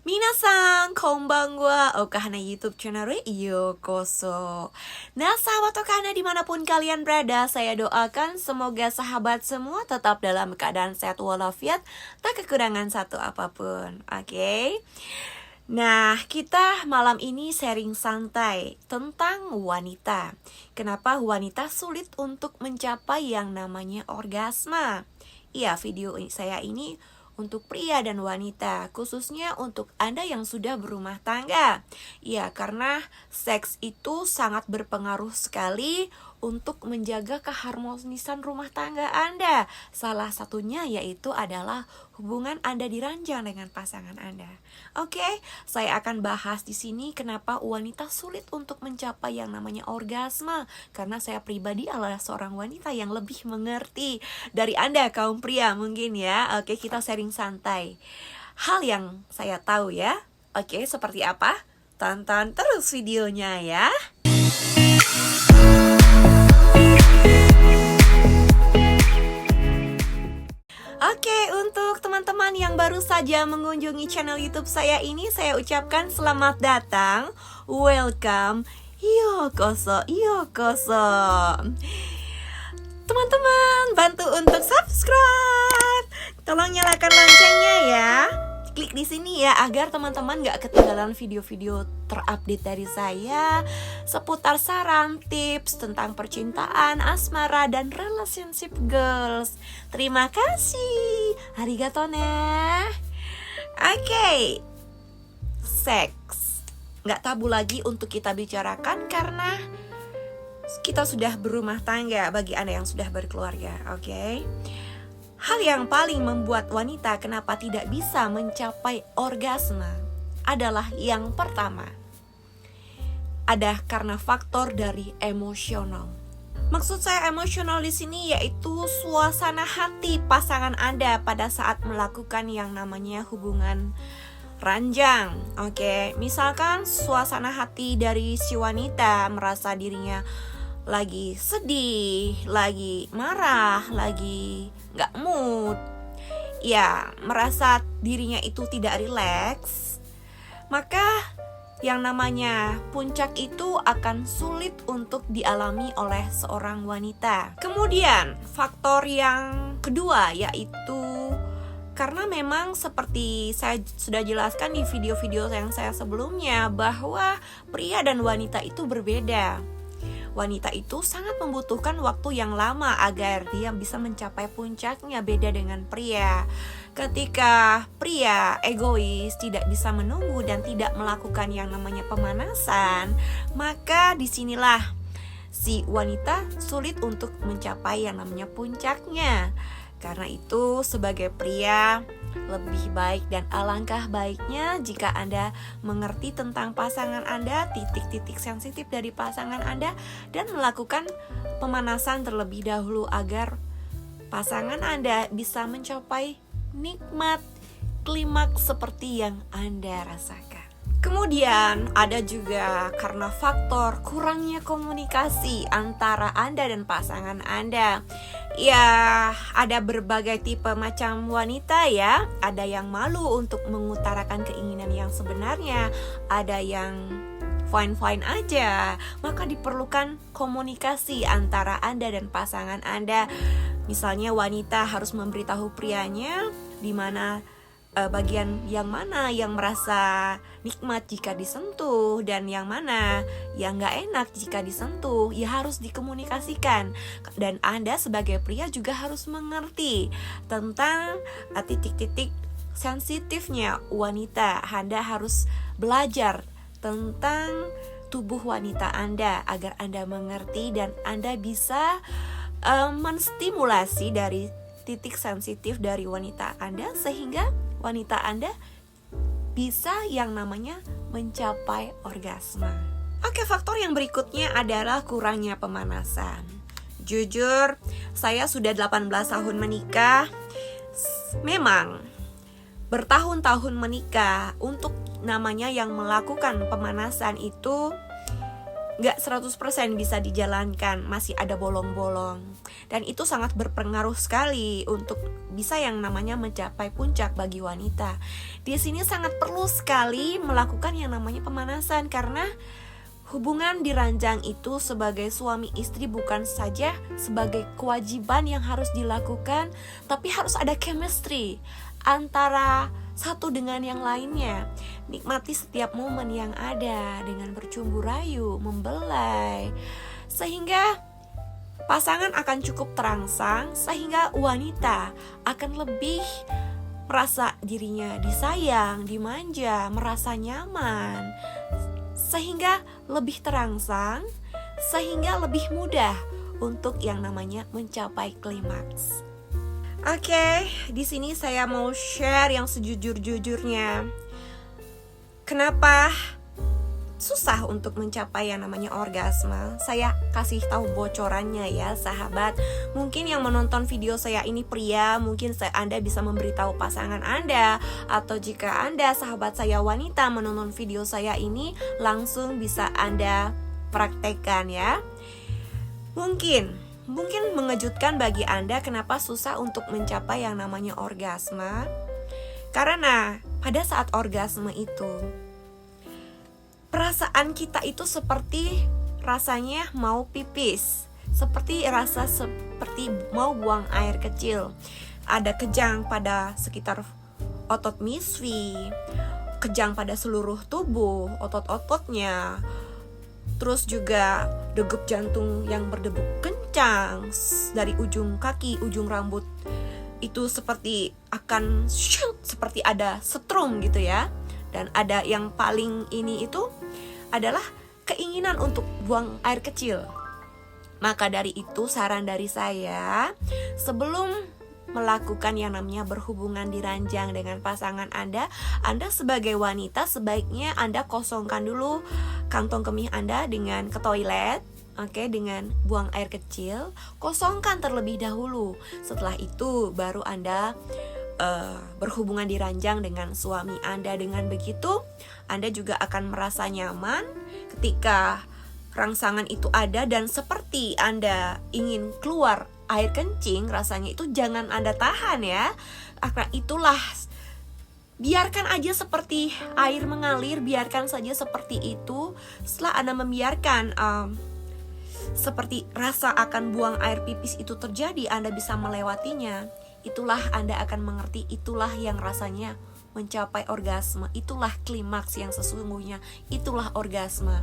Minasan, konbanwa, Okahana YouTube channel Yokoso. Nah, sahabat Okahana dimanapun kalian berada, saya doakan semoga sahabat semua tetap dalam keadaan sehat walafiat, tak kekurangan satu apapun. Oke? Nah, kita malam ini sharing santai tentang wanita. Kenapa wanita sulit untuk mencapai yang namanya orgasme? Iya, video saya ini untuk pria dan wanita, khususnya untuk Anda yang sudah berumah tangga. Ya, karena seks itu sangat berpengaruh sekali untuk menjaga keharmonisan rumah tangga Anda. Salah satunya yaitu adalah hubungan Anda diranjang dengan pasangan Anda. Oke, saya akan bahas di sini kenapa wanita sulit untuk mencapai yang namanya orgasme. Karena saya pribadi adalah seorang wanita yang lebih mengerti dari Anda kaum pria mungkin ya. Oke, kita sharing santai. Hal yang saya tahu ya. Oke, seperti apa? Tonton terus videonya ya. Oke, untuk teman-teman yang baru saja mengunjungi channel YouTube saya ini, saya ucapkan selamat datang, welcome, yokoso, yokoso. Teman-teman, bantu untuk subscribe, tolong nyalakan loncengnya ya. Klik di sini ya agar teman-teman gak ketinggalan video-video terupdate dari saya seputar saran, tips tentang percintaan, asmara, dan relationship goals. Terima kasih. Arigato ne. Oke. Seks gak tabu lagi untuk kita bicarakan karena kita sudah berumah tangga bagi Anda yang sudah berkeluarga. Oke. Hal yang paling membuat wanita kenapa tidak bisa mencapai orgasme adalah yang pertama, ada karena faktor dari emosional. Maksud saya emosional di sini yaitu suasana hati pasangan Anda pada saat melakukan yang namanya hubungan ranjang. Oke, misalkan suasana hati dari si wanita merasa dirinya lagi sedih, lagi marah, lagi gak mood, ya merasa dirinya itu tidak rileks, maka yang namanya puncak itu akan sulit untuk dialami oleh seorang wanita. Kemudian faktor yang kedua yaitu karena memang seperti saya sudah jelaskan di video-video yang saya sebelumnya bahwa pria dan wanita itu berbeda. Wanita itu sangat membutuhkan waktu yang lama agar dia bisa mencapai puncaknya, beda dengan pria. Ketika pria egois, tidak bisa menunggu dan tidak melakukan yang namanya pemanasan, maka disinilah si wanita sulit untuk mencapai yang namanya puncaknya. Karena itu sebagai pria lebih baik dan alangkah baiknya jika Anda mengerti tentang pasangan Anda, titik-titik sensitif dari pasangan Anda, dan melakukan pemanasan terlebih dahulu agar pasangan Anda bisa mencapai nikmat klimaks seperti yang Anda rasakan. Kemudian ada juga karena faktor kurangnya komunikasi antara Anda dan pasangan Anda. Ya, ada berbagai tipe macam wanita ya. Ada yang malu untuk mengutarakan keinginan yang sebenarnya, ada yang fine-fine aja. Maka diperlukan komunikasi antara Anda dan pasangan Anda. Misalnya wanita harus memberitahu prianya di mana bagian yang mana yang merasa nikmat jika disentuh dan yang mana yang gak enak jika disentuh, ya harus dikomunikasikan. Dan Anda sebagai pria juga harus mengerti tentang titik-titik sensitifnya wanita. Anda harus belajar tentang tubuh wanita Anda agar Anda mengerti dan Anda bisa menstimulasi dari titik sensitif dari wanita Anda sehingga wanita Anda bisa yang namanya mencapai orgasme. Oke, faktor yang berikutnya adalah kurangnya pemanasan. Jujur, saya sudah 18 tahun menikah. Memang bertahun-tahun menikah untuk namanya yang melakukan pemanasan itu nggak 100% bisa dijalankan, masih ada bolong-bolong. Dan itu sangat berpengaruh sekali untuk bisa yang namanya mencapai puncak bagi wanita. Di sini sangat perlu sekali melakukan yang namanya pemanasan, karena hubungan di ranjang itu sebagai suami istri bukan saja sebagai kewajiban yang harus dilakukan, tapi harus ada chemistry antara satu dengan yang lainnya. Nikmati setiap momen yang ada dengan bercumbu rayu, membelai, sehingga pasangan akan cukup terangsang, sehingga wanita akan lebih merasa dirinya disayang, dimanja, merasa nyaman, sehingga lebih terangsang, sehingga lebih mudah untuk yang namanya mencapai klimaks. Oke, di sini saya mau share yang sejujur-jujurnya. Kenapa susah untuk mencapai yang namanya orgasme? Saya kasih tahu bocorannya ya, sahabat. Mungkin yang menonton video saya ini pria, mungkin Anda bisa memberitahu pasangan Anda, atau jika Anda sahabat saya wanita menonton video saya ini, langsung bisa Anda praktekkan ya. Mungkin mengejutkan bagi Anda kenapa susah untuk mencapai yang namanya orgasme. Karena pada saat orgasme itu, perasaan kita itu seperti rasanya mau pipis, seperti mau buang air kecil. Ada kejang pada sekitar otot misfi, kejang pada seluruh tubuh, otot-ototnya. Terus juga degup jantung yang berdegup kencang dari ujung kaki, ujung rambut. Itu seperti akan seperti ada setrum gitu ya. Dan ada yang paling ini itu adalah keinginan untuk buang air kecil. Maka dari itu saran dari saya, sebelum melakukan yang namanya berhubungan di ranjang dengan pasangan Anda sebagai wanita sebaiknya Anda kosongkan dulu kantong kemih Anda dengan ke toilet, dengan buang air kecil, kosongkan terlebih dahulu. Setelah itu baru Anda berhubungan di ranjang dengan suami Anda. Dengan begitu Anda juga akan merasa nyaman ketika rangsangan itu ada, dan seperti Anda ingin keluar air kencing, rasanya itu jangan Anda tahan ya. Karena itulah, biarkan aja seperti air mengalir, biarkan saja seperti itu. Setelah Anda membiarkan seperti rasa akan buang air pipis itu terjadi, Anda bisa melewatinya. Itulah Anda akan mengerti, itulah yang rasanya mencapai orgasme. Itulah klimaks yang sesungguhnya, itulah orgasme.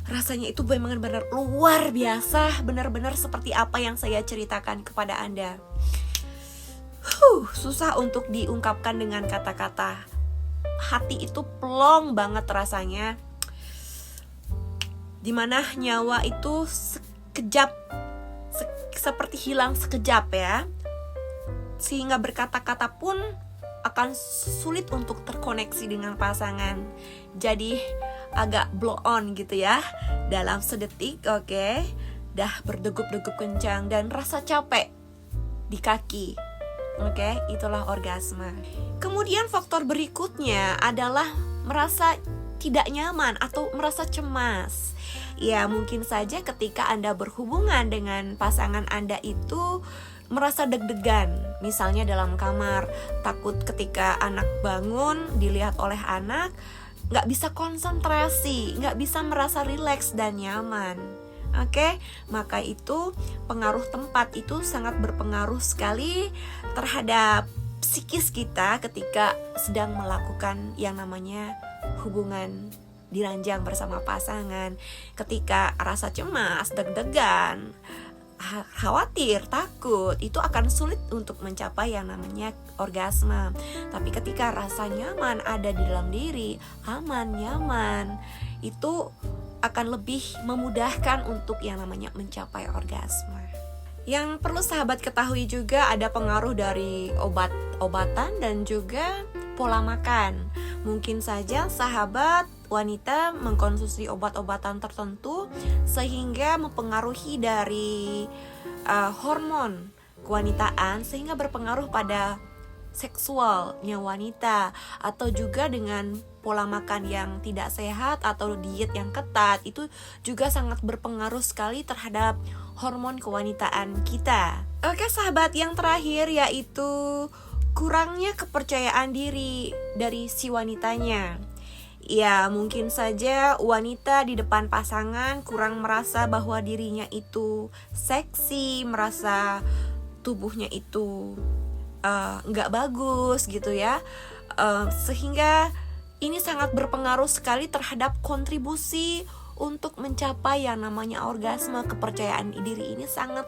Rasanya itu benar-benar luar biasa, benar-benar seperti apa yang saya ceritakan kepada Anda. Susah untuk diungkapkan dengan kata-kata. Hati itu plong banget rasanya, dimana nyawa itu sekejap, seperti hilang sekejap ya. Sehingga berkata-kata pun akan sulit untuk terkoneksi dengan pasangan. Jadi agak blow on gitu ya. Dalam sedetik, dah berdegup-degup kencang dan rasa capek di kaki. Itulah orgasme. Kemudian faktor berikutnya adalah merasa tidak nyaman atau merasa cemas. Ya, mungkin saja ketika Anda berhubungan dengan pasangan Anda itu merasa deg-degan, misalnya dalam kamar, takut ketika anak bangun dilihat oleh anak, gak bisa konsentrasi, gak bisa merasa rileks dan nyaman. Maka itu pengaruh tempat itu sangat berpengaruh sekali terhadap psikis kita ketika sedang melakukan yang namanya hubungan di ranjang bersama pasangan. Ketika rasa cemas, deg-degan, khawatir, takut, itu akan sulit untuk mencapai yang namanya orgasme. Tapi ketika rasa nyaman ada di dalam diri, aman, nyaman, itu akan lebih memudahkan untuk yang namanya mencapai orgasme. Yang perlu sahabat ketahui juga ada pengaruh dari obat-obatan dan juga pola makan. Mungkin saja sahabat wanita mengkonsumsi obat-obatan tertentu sehingga mempengaruhi dari hormon kewanitaan, sehingga berpengaruh pada seksualnya wanita, atau juga dengan pola makan yang tidak sehat atau diet yang ketat, itu juga sangat berpengaruh sekali terhadap hormon kewanitaan kita. Oke sahabat, yang terakhir yaitu kurangnya kepercayaan diri dari si wanitanya. Ya, mungkin saja wanita di depan pasangan kurang merasa bahwa dirinya itu seksi, merasa tubuhnya itu nggak bagus gitu ya, sehingga ini sangat berpengaruh sekali terhadap kontribusi untuk mencapai yang namanya orgasme. Kepercayaan diri ini sangat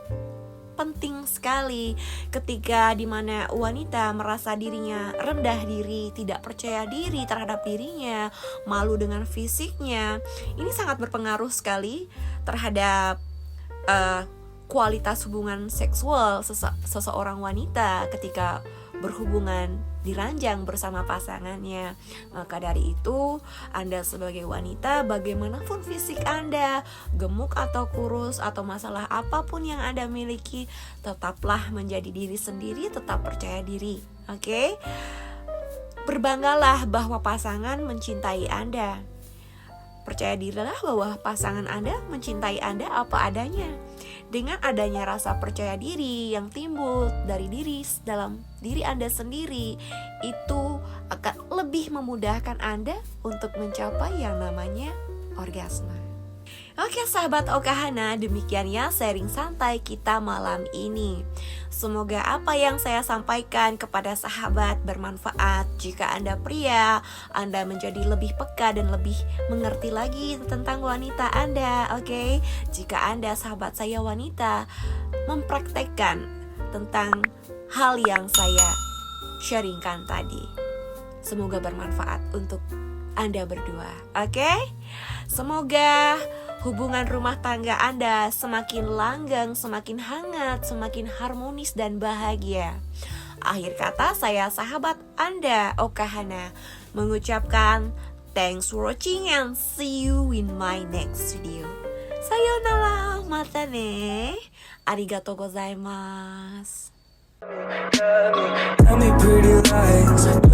penting sekali ketika dimana wanita merasa dirinya rendah diri, tidak percaya diri terhadap dirinya, malu dengan fisiknya. Ini sangat berpengaruh sekali terhadap kualitas hubungan seksual seseorang wanita ketika berhubungan di ranjang bersama pasangannya. Maka dari itu, Anda sebagai wanita, bagaimanapun fisik Anda, gemuk atau kurus atau masalah apapun yang Anda miliki, tetaplah menjadi diri sendiri, tetap percaya diri. Oke? Berbanggalah bahwa pasangan mencintai Anda. Percaya dirilah bahwa pasangan Anda mencintai Anda apa adanya. Dengan adanya rasa percaya diri yang timbul dari dalam diri Anda sendiri, itu akan lebih memudahkan Anda untuk mencapai yang namanya orgasme. Oke sahabat Okahana, demikian ya sharing santai kita malam ini. Semoga apa yang saya sampaikan kepada sahabat bermanfaat. Jika Anda pria, Anda menjadi lebih peka dan lebih mengerti lagi tentang wanita Anda. Oke? Jika Anda sahabat saya wanita, mempraktekkan tentang hal yang saya sharingkan tadi. Semoga bermanfaat untuk Anda berdua. Oke? Semoga hubungan rumah tangga Anda semakin langgeng, semakin hangat, semakin harmonis dan bahagia. Akhir kata, saya sahabat Anda, Okahana, mengucapkan thanks for watching and see you in my next video. Sayonara, mata ne. Arigatou gozaimasu. Tell me pretty lies.